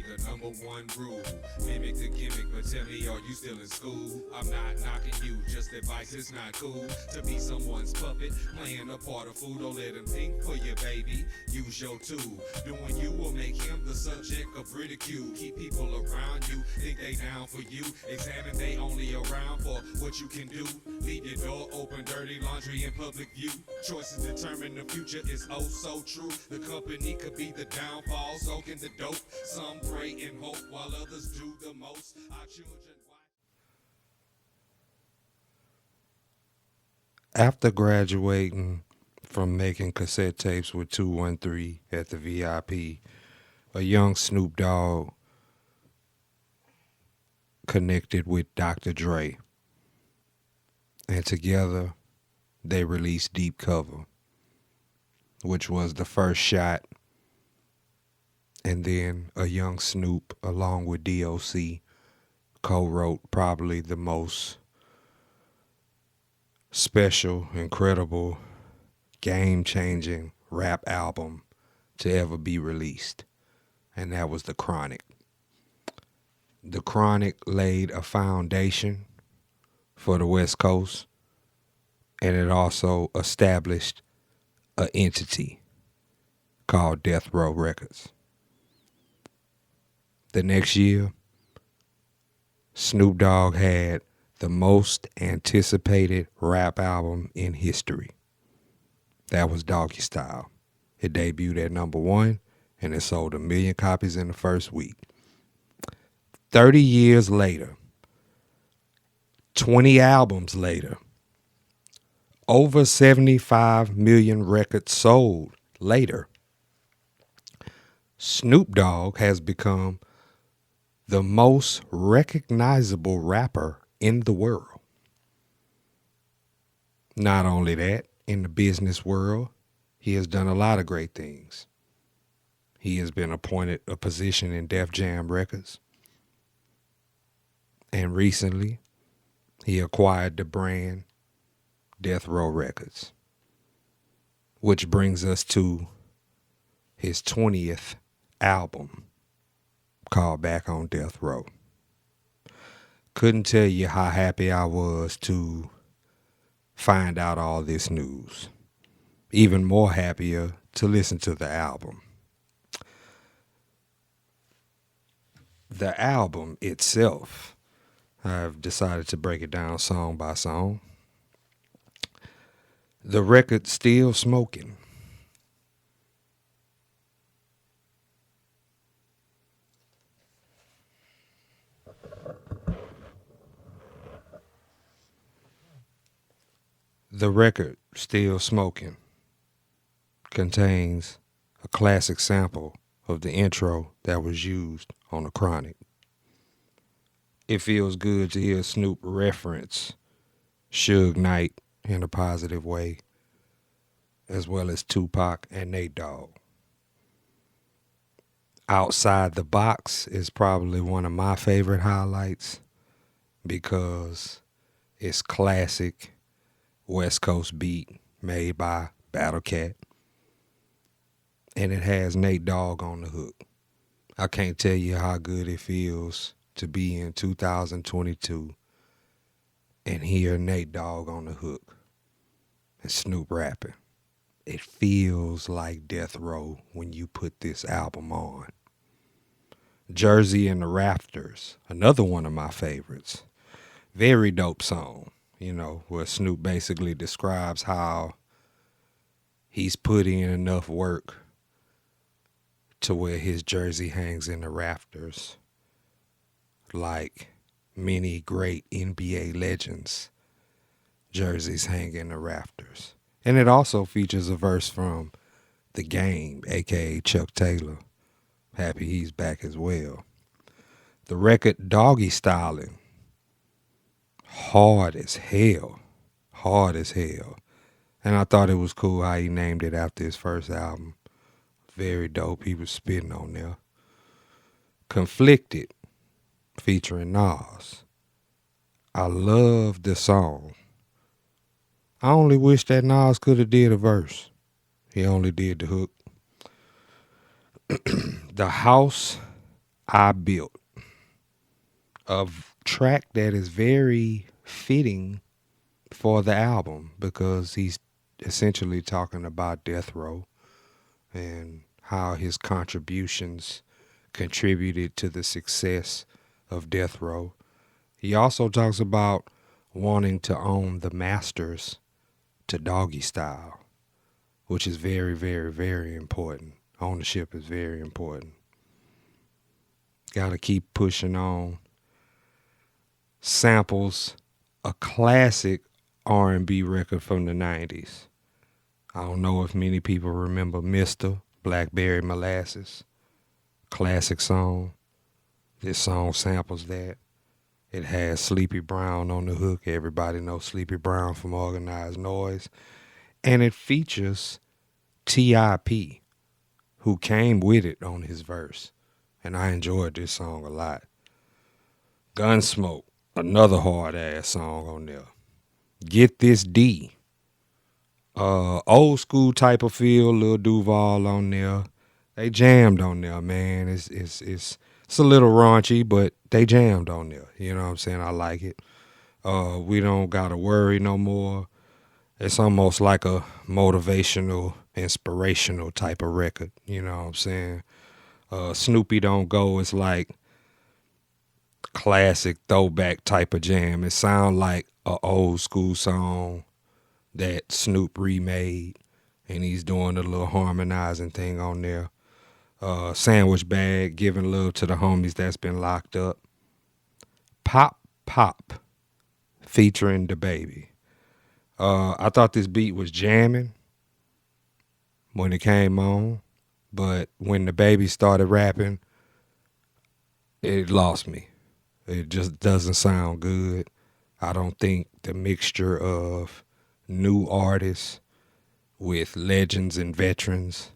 the number one rule. Mimic the gimmick, but tell me, are you still in school? I'm not knocking you, just advice, it's not cool to be someone's puppet, playing a part of fool. Don't let him think for you, baby. Use your tool. Doing you will make him the subject of ridicule. Keep people around you, think they down for you. Examine they only around for what you can do. Leave your door open, dirty laundry in public view. Choices determine the future is oh so true. The company could be the downfall, soaking the dope. Some pray and hope while others do the most. Our children. After graduating from making cassette tapes with 213 at the VIP, a young Snoop Dogg connected with Dr. Dre. And together, they released Deep Cover, which was the first shot. And then a young Snoop, along with DOC, co-wrote probably the most special, incredible, game-changing rap album to ever be released. And that was The Chronic. The Chronic laid a foundation for the West Coast, and it also established an entity called Death Row Records. The next year, Snoop Dogg had the most anticipated rap album in history. That was Doggy Style. It debuted at number 1, and it sold 1 million copies in the first week. 30 years later, 20 albums later, over 75 million records sold later, Snoop Dogg has become the most recognizable rapper in the world. Not only that, in the business world, he has done a lot of great things. He has been appointed a position in Def Jam Records. And recently, he acquired the brand Death Row Records, which brings us to his 20th album called Back on Death Row. Couldn't tell you how happy I was to find out all this news. Even more happier to listen to the album. The album itself, I've decided to break it down song by song. The record Still Smoking. The record Still Smoking contains a classic sample of the intro that was used on The Chronic. It feels good to hear Snoop reference Suge Knight in a positive way, as well as Tupac and Nate Dogg. Outside the Box is probably one of my favorite highlights because it's classic West Coast beat made by Battle Cat. And it has Nate Dogg on the hook. I can't tell you how good it feels to be in 2022 and hear Nate Dogg on the hook and Snoop rapping. It feels like Death Row when you put this album on. Jersey and the Rafters, another one of my favorites. Very dope song, where Snoop basically describes how he's put in enough work to where his jersey hangs in the rafters. Like many great NBA legends, jerseys hang in the rafters. And it also features a verse from The Game, a.k.a. Chuck Taylor. Happy he's back as well. The record Doggy Styling. Hard as hell. Hard as hell. And I thought it was cool how he named it after his first album. Very dope. He was spitting on there. Conflicted, featuring Nas. I love the song. I only wish that Nas could have did a verse. He only did the hook. The House I Built, a track that is very fitting for the album because he's essentially talking about death row and how his contributions contributed to the success of death row. He also talks about wanting to own the masters to doggy style, which is very, very, very important. Ownership is very important. Got to keep pushing on. Samples a classic R&B record from the 90s. I don't know if many people remember Mr. Blackberry Molasses. Classic song. This song samples that. It has Sleepy Brown on the hook. Everybody knows Sleepy Brown from Organized Noise. And it features T.I.P., who came with it on his verse. And I enjoyed this song a lot. Gunsmoke, another hard-ass song on there. Get This D. Old school type of feel, Lil Duval on there. They jammed on there, man. It's a little raunchy, but they jammed on there. You know what I'm saying? I like it. We Don't Gotta Worry No More. It's almost like a motivational, inspirational type of record. You know what I'm saying? Snoopy Don't Go is like classic throwback type of jam. It sounds like a old school song that Snoop remade, and he's doing a little harmonizing thing on there. Sandwich Bag, Giving Love to the Homies That's Been Locked Up. Pop Pop, featuring DaBaby. I thought this beat was jamming when it came on, but when DaBaby started rapping, it lost me. It just doesn't sound good. I don't think the mixture of new artists with legends and veterans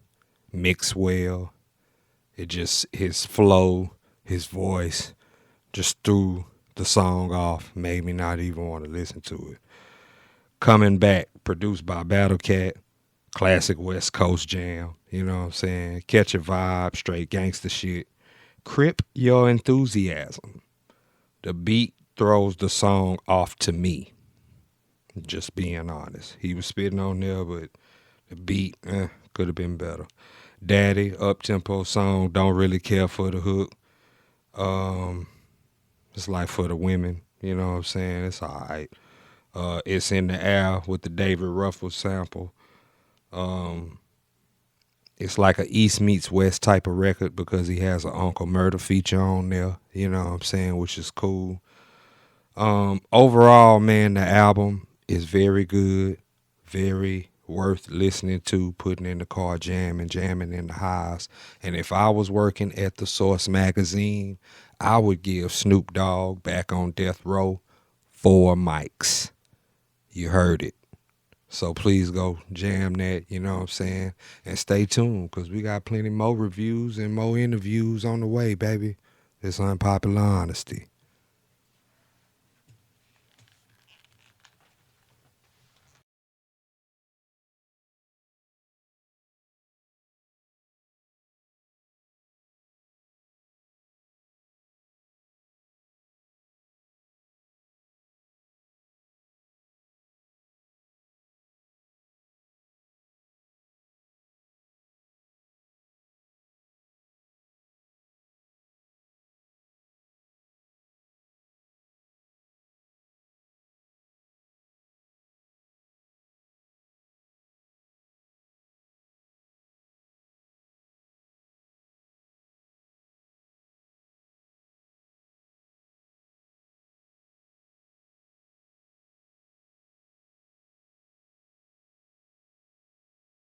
mix well. It just, his flow, his voice just threw the song off, made me not even want to listen to it. Coming Back, produced by Battle Cat, classic West Coast jam, you know what I'm saying? Catch a vibe, straight gangster shit. Crip Your Enthusiasm. The beat throws the song off to me, just being honest. He was spitting on there, but the beat could have been better. Daddy, up-tempo song, don't really care for the hook. It's like for the women, you know what I'm saying? It's all right. It's in the Air with the David Ruffles sample. It's like a East meets West type of record because he has an Uncle Murder feature on there, you know what I'm saying, which is cool. Overall, man, the album is very good, very worth listening to, putting in the car, jamming in the highs. And if I was working at the Source magazine, I would give Snoop Dogg Back on Death Row 4 mics. You heard it. So please go jam that, you know what I'm saying? And stay tuned because we got plenty more reviews and more interviews on the way, baby. It's Unpopular Honesty.